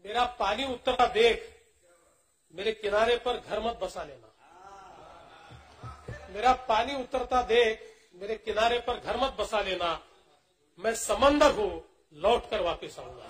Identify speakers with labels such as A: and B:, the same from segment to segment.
A: मेरा पानी उतरता देख मेरे किनारे पर घर मत बसा लेना। मेरा पानी उतरता देख मेरे किनारे पर घर मत बसा लेना। मैं समंदर हूं, लौट कर वापिस आऊंगा।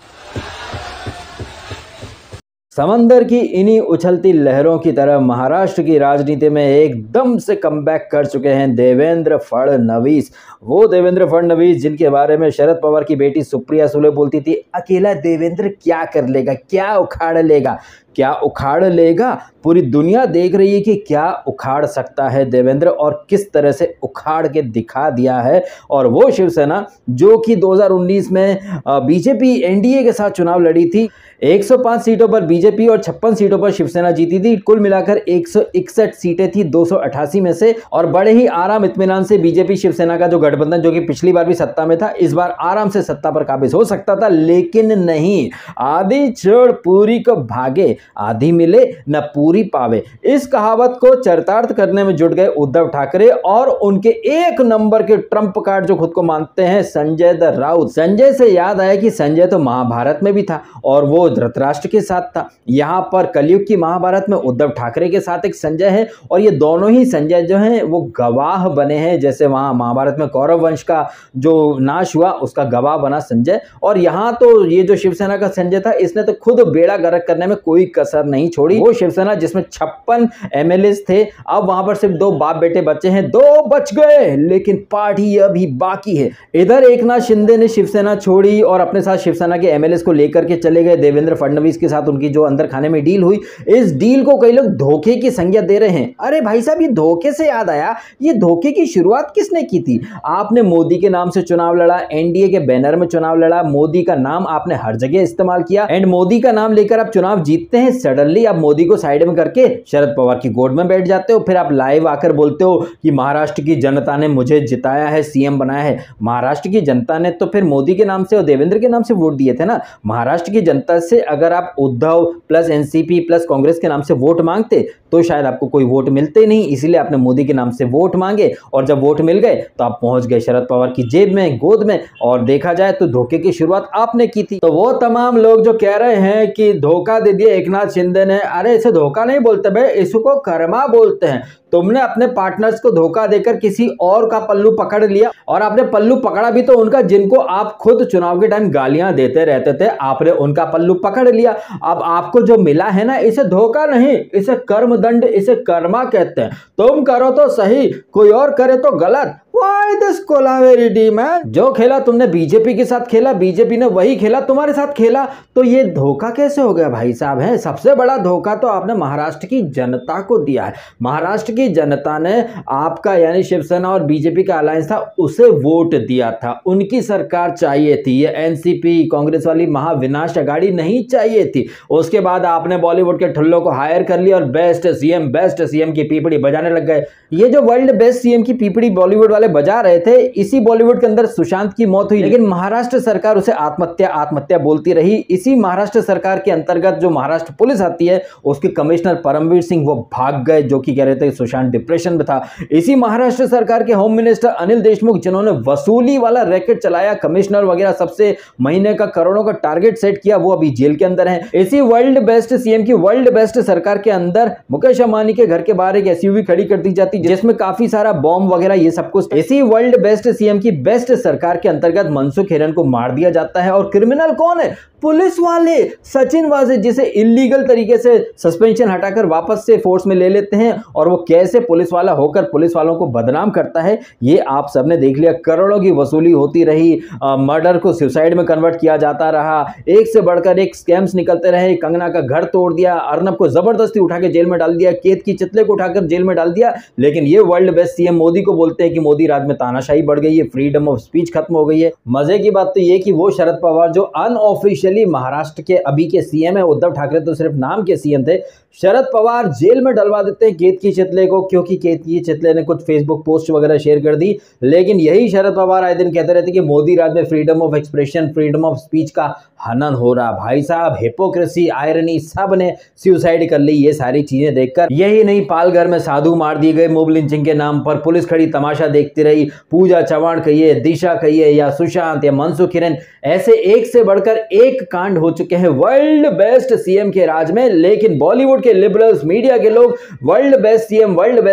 B: समंदर की इन्हीं उछलती लहरों की तरह महाराष्ट्र की राजनीति में एकदम से कमबैक कर चुके हैं देवेंद्र फडणवीस। वो देवेंद्र फडणवीस जिनके बारे में शरद पवार की बेटी सुप्रिया सुले बोलती थी, अकेला देवेंद्र क्या कर लेगा, क्या उखाड़ लेगा, क्या उखाड़ लेगा। पूरी दुनिया देख रही है कि क्या उखाड़ सकता है देवेंद्र और किस तरह से उखाड़ के दिखा दिया है। और वो शिवसेना जो कि 2019 में बीजेपी एनडीए के साथ चुनाव लड़ी थी, 105 सीटों पर बीजेपी और 56 सीटों पर शिवसेना जीती थी। कुल मिलाकर 161 सीटें थी 288 में से। और बड़े ही आराम इत्मीनान से बीजेपी शिवसेना का जो गठबंधन, जो कि पिछली बार भी सत्ता में था, इस बार आराम से सत्ता पर काबिज हो सकता था। लेकिन नहीं, आधी छोड़ पूरी को भागे, आधी मिले न पूरी पावे। इस कहावत को चरितार्थ करने में जुट गए उद्धव ठाकरे और उनके एक नंबर के ट्रंप कार्ड जो खुद को मानते हैं संजय द राउत। संजय से याद आया कि संजय तो महाभारत में भी था और वो धृतराष्ट्र के साथ था। यहां पर कलयुग की महाभारत में उद्धव ठाकरे के साथ एक संजय है और ये दोनों ही संजय जो हैं वो गवाह बने हैं। जैसे वहां महाभारत में कौरव वंश का जो नाश हुआ उसका गवाह बना संजय, और यहां तो ये जो शिवसेना का संजय था इसने तो खुद बेड़ा गर्क करने में कोई कसर नहीं छोड़ी। वो शिवसेना जिसमें 56 एमएलए थे, अब वहां पर सिर्फ 2 बाप बेटे बचे हैं। 2 बच गए लेकिन पार्टी अभी बाकी है। इधर एकनाथ शिंदे ने शिवसेना छोड़ी और अपने साथ शिवसेना के एमएलए को लेकर के चले गए देवेंद्र फडणवीस के साथ। उनकी जो अंदर खाने में डील हुई, इस डील को कई लोग धोखे की संज्ञा दे रहे हैं। अरे भाई साहब, ये धोखे से याद आया, ये धोखे की शुरुआत किसने की थी? आपने मोदी के नाम से चुनाव लड़ा, एनडीए के बैनर में चुनाव लड़ा, मोदी का नाम आपने हर जगह इस्तेमाल किया एंड मोदी का नाम लेकर आप चुनाव जीतते हैं। सडनली आप मोदी को साइड में करके शरद पवार की गोद में बैठ जाते हो। फिर आप लाइव आकर बोलते हो कि महाराष्ट्र की जनता ने मुझे जिताया है, सीएम बनाया है। महाराष्ट्र की जनता ने तो फिर मोदी के नाम से और देवेंद्र के नाम से वोट दिए थे ना। महाराष्ट्र की जनता से अगर आप Uddhav plus NCP plus Congress के नाम से वोट मांगते तो शायद आपको कोई वोट मिलते नहीं, इसलिए आपने मोदी के नाम से वोट मांगे और जब वोट मिल गए तो आप पहुंच गए शरद पवार की जेब में, गोद में। और देखा जाए तो धोखे की शुरुआत आपने की थी। तो वो तमाम लोग जो कह रहे हैं कि धोखा दे दिया एकनाथ शिंदे ने, अरे इसे धोखा नहीं बोलते भाई, इसको कर्मा बोलते हैं। तुमने अपने पार्टनर्स को धोखा देकर किसी और का पल्लू पकड़ लिया और आपने पल्लू पकड़ा भी तो उनका जिनको आप खुद चुनाव के टाइम गालियां देते रहते थे, आपने उनका पल्लू पकड़ लिया। अब आपको जो मिला है ना, इसे धोखा नहीं, इसे कर्मदंड, इसे कर्मा कहते हैं। तुम करो तो सही, कोई और करे तो गलत। Why this collaborative man? जो खेला तुमने बीजेपी के साथ खेला, बीजेपी ने वही खेला तुम्हारे साथ खेला, तो ये धोखा कैसे हो गया भाई साहब? है सबसे बड़ा धोखा तो आपने महाराष्ट्र की जनता को दिया है। महाराष्ट्र की जनता ने आपका यानी शिवसेना और बीजेपी का अलायंस था उसे वोट दिया था, उनकी सरकार चाहिए थी। ये एनसीपी कांग्रेस वाली महाविनाश अघाड़ी नहीं चाहिए थी। उसके बाद आपने बॉलीवुड के ठुल्लों को हायर कर लिया और बेस्ट सीएम की पीपड़ी बजाने लग गए। ये जो वर्ल्ड बेस्ट सीएम की पीपड़ी बॉलीवुड वाले बजा रहे थे, इसी बॉलीवुड के अंदर सुशांत की मौत हुई, लेकिन महाराष्ट्र सरकार उसे आत्महत्या बोलती रही। इसी महाराष्ट्र सरकार के अंतर्गत जो महाराष्ट्र पुलिस आती है, उसके कमिश्नर परमवीर सिंह वो भाग गए, जो कि कह रहे थे सुशांत डिप्रेशन में था। इसी महाराष्ट्र सरकार के होम मिनिस्टर अनिल देशमुख, जिन्होंने वसूली वाला रैकेट चलाया, कमिश्नर वगैरह सबसे महीने का करोड़ों का टारगेट सेट किया, वो अभी जेल के अंदर है। इसी वर्ल्ड बेस्ट सीएम की वर्ल्ड बेस्ट सरकार के अंदर मुकेश अंबानी के घर के बाहर एक एसयूवी खड़ी कर दी जाती, जिसमें काफी सारा बॉम्ब वगैरह ये सब कुछ। इसी वर्ल्ड बेस्ट सीएम की बेस्ट सरकार के अंतर्गत मनसुख हिरेन को मार दिया जाता है। और क्रिमिनल कौन है? पुलिस वाले, सचिन वाजे, जिसे इलीगल तरीके से सस्पेंशन हटाकर वापस से फोर्स में ले लेते हैं और वो कैसे पुलिस वाला होकर पुलिस वालों को बदनाम करता है, ये आप सबने देख लिया। करोड़ों की वसूली होती रही, मर्डर को सुसाइड में कन्वर्ट किया जाता रहा, एक से बढ़कर एक स्कैम्स निकलते रहे। कंगना का घर तोड़ दिया, अर्नब को जबरदस्ती उठा के जेल में डाल दिया, केत की चितले को उठाकर जेल में डाल दिया। लेकिन ये वर्ल्ड बेस्ट सीएम मोदी को बोलते हैं कि मोदी राज में तानाशाही बढ़ गई है, फ्रीडम ऑफ स्पीच खत्म हो गई है। मजे की बात तो ये कि वो शरद पवार जो अनऑफिशियल महाराष्ट्र के अभी के सीएम है, उद्धव ठाकरे तो सिर्फ नाम के सीएम थे, शरद पवार जेल में डलवा देते हैं केत की चितले को, क्योंकि केत की चितले ने कुछ फेसबुक पोस्ट वगैरह शेयर कर दी। लेकिन यही शरद पवार आए दिन कहते रहते कि मोदी राज में freedom of expression, freedom of speech का हनन हो रहा। भाई साहब, हिपोक्रेसी, आयरनी, सब ने सुसाइड कर ली ये सारी चीजें देखकर। यही नहीं, पालघर में साधु मार दिए गए मोब लिंचिंग के नाम पर, पुलिस खड़ी तमाशा देखती रही। पूजा चव्हाण कहिए, दिशा कहिए या सुशांत या मनसुख हिरेन, ऐसे एक से बढ़कर एक अनेक कांड हो चुके हैं वर्ल्ड बेस्ट सीएम के राज में, लेकिन बॉलीवुड के लिबरल्स, मीडिया के लोग वर्ल्ड बेस्ट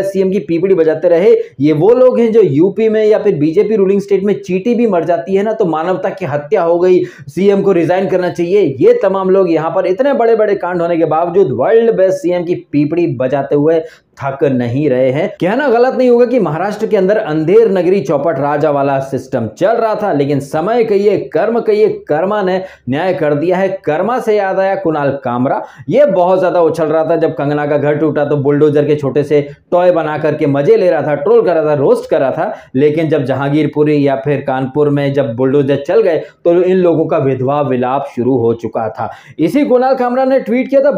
B: सीएम की पीपीड़ी बजाते रहे। ये वो लोग हैं जो यूपी में या फिर बीजेपी रूलिंग स्टेट में चींटी भी मर जाती है ना तो मानवता की हत्या हो गई, सीएम को रिजाइन करना चाहिए। ये तमाम लोग यहां पर इतने बड़े बड़े कांड होने के बावजूद वर्ल्ड बेस्ट सीएम की पीपड़ी बजाते हुए थक नहीं रहे हैं। कहना गलत नहीं होगा कि महाराष्ट्र के अंदर अंधेर नगरी चौपट राजा वाला सिस्टम चल रहा था, लेकिन समय कहिए, कर्म कहिए, कर्मा ने न्याय कर दिया है। कर्मा से याद आया कुणाल कामरा, ये बहुत ज्यादा उछल रहा था जब कंगना का घर टूटा तो बुलडोजर के छोटे से टॉय बना करके मजे ले रहा था, ट्रोल कर रहा था, रोस्ट कर रहा था। लेकिन जब जहांगीरपुरी या फिर कानपुर में जब बुलडोजर चल गए तो इन लोगों का विधवा विलाप शुरू हो चुका था। इसी कुणाल कामरा ने ट्वीट किया था,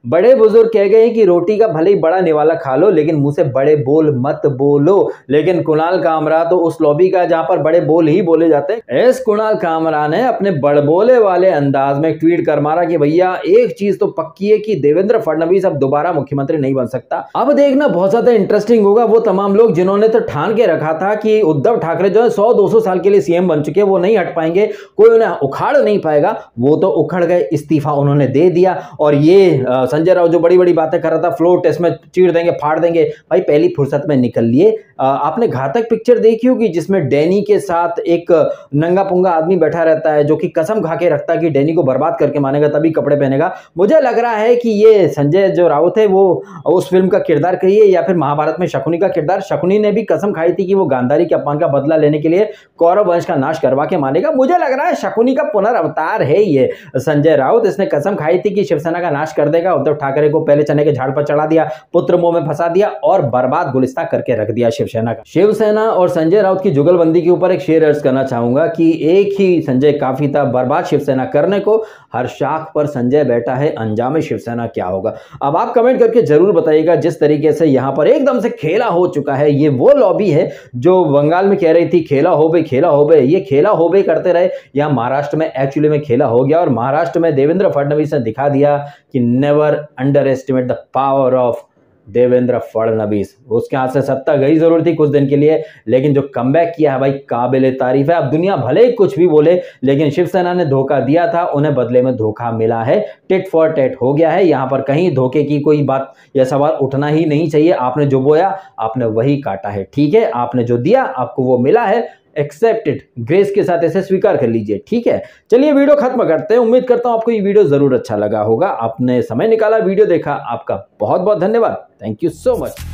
B: बड़े बुजुर्ग कह गए कि रोटी का भले ही बड़ा निवाला खा लो लेकिन मुंह से बड़े बोल मत बोलो। लेकिन कुणाल कामरा तो उस लॉबी का जहां पर बड़े बोल ही बोले जाते हैं। इस कुणाल कामरा ने अपने बड़बोले वाले अंदाज में ट्वीट कर मारा कि भैया एक चीज तो पक्की है कि देवेंद्र फडणवीस अब दोबारा मुख्यमंत्री नहीं बन सकता। अब देखना बहुत ज्यादा इंटरेस्टिंग होगा, वो तमाम लोग जिन्होंने तो ठान के रखा था कि उद्धव ठाकरे जो है 100-200 साल के लिए सीएम बन चुके, वो नहीं हट पाएंगे, कोई उन्हें उखाड़ नहीं पाएगा, वो तो उखड़ गए, इस्तीफा उन्होंने दे दिया। और ये संजय राउत जो बड़ी बड़ी बातें कर रहा था, फ्लोर टेस्ट में चीर देंगे, फाड़ देंगे, भाई पहली फुर्सत में निकल लिए। आपने घातक पिक्चर देखी होगी जिसमें डैनी के साथ एक नंगा पुंगा आदमी बैठा रहता है जो कि कसम खा के रखता है कि डैनी को बर्बाद करके मानेगा तभी कपड़े पहनेगा। मुझे लग रहा है कि ये संजय जो राउत है वो उस फिल्म का किरदार कहिए या फिर महाभारत में शकुनी का किरदार, शकुनी ने भी कसम खाई थी कि वो गांधारी के अपमान का बदला लेने के लिए कौरव वंश का नाश करवा के मानेगा। मुझे लग रहा है शकुनी का पुनर्अवतार है ये संजय राउत। इसने कसम खाई थी कि शिवसेना का नाश कर देगा, उद्धव ठाकरे को पहले चने के झाड़ पर चढ़ा दिया, पुत्र मुंह में फंसा दिया और बर्बाद गुलिस्ता करके रख दिया शिवसेना और संजय राउत की जुगलबंदी के ऊपर एक शेर अर्ज करना चाहूंगा कि एक ही संजय काफी था बर्बाद शिवसेना करने को, हर शाख पर संजय बैठा है, अंजाम शिवसेना क्या होगा। अब आप कमेंट करके जरूर बताइएगा। जिस तरीके से यहां पर एकदम से खेला हो चुका है, ये वो लॉबी है जो बंगाल में कह रही थी खेला हो बे, ये खेला हो बे करते रहे, यहां महाराष्ट्र में एक्चुअली में खेला हो गया। और महाराष्ट्र में देवेंद्र फडणवीस ने दिखा दिया कि never under estimate the power of Devendra Fadnavis. उसके हाथ से सत्ता गई जरूर थी कुछ दिन के लिए, लेकिन जो कमबैक किया है भाई काबिले तारीफ है। अब दुनिया भले ही कुछ भी बोले, लेकिन शिवसेना ने धोखा दिया था, उन्हें बदले में धोखा मिला है, टिट फॉर टेट हो गया है। यहां पर कहीं धोखे की कोई बात या सवाल उठना ही नहीं चाहिए। आपने जो बोया आपने वही काटा है, ठीक है, आपने जो दिया आपको वो मिला है, एक्सेप्टेड, ग्रेस के साथ ऐसे स्वीकार कर लीजिए, ठीक है। चलिए वीडियो खत्म करते हैं। उम्मीद करता हूं आपको ये वीडियो जरूर अच्छा लगा होगा। आपने समय निकाला, वीडियो देखा, आपका बहुत बहुत धन्यवाद। Thank you so much.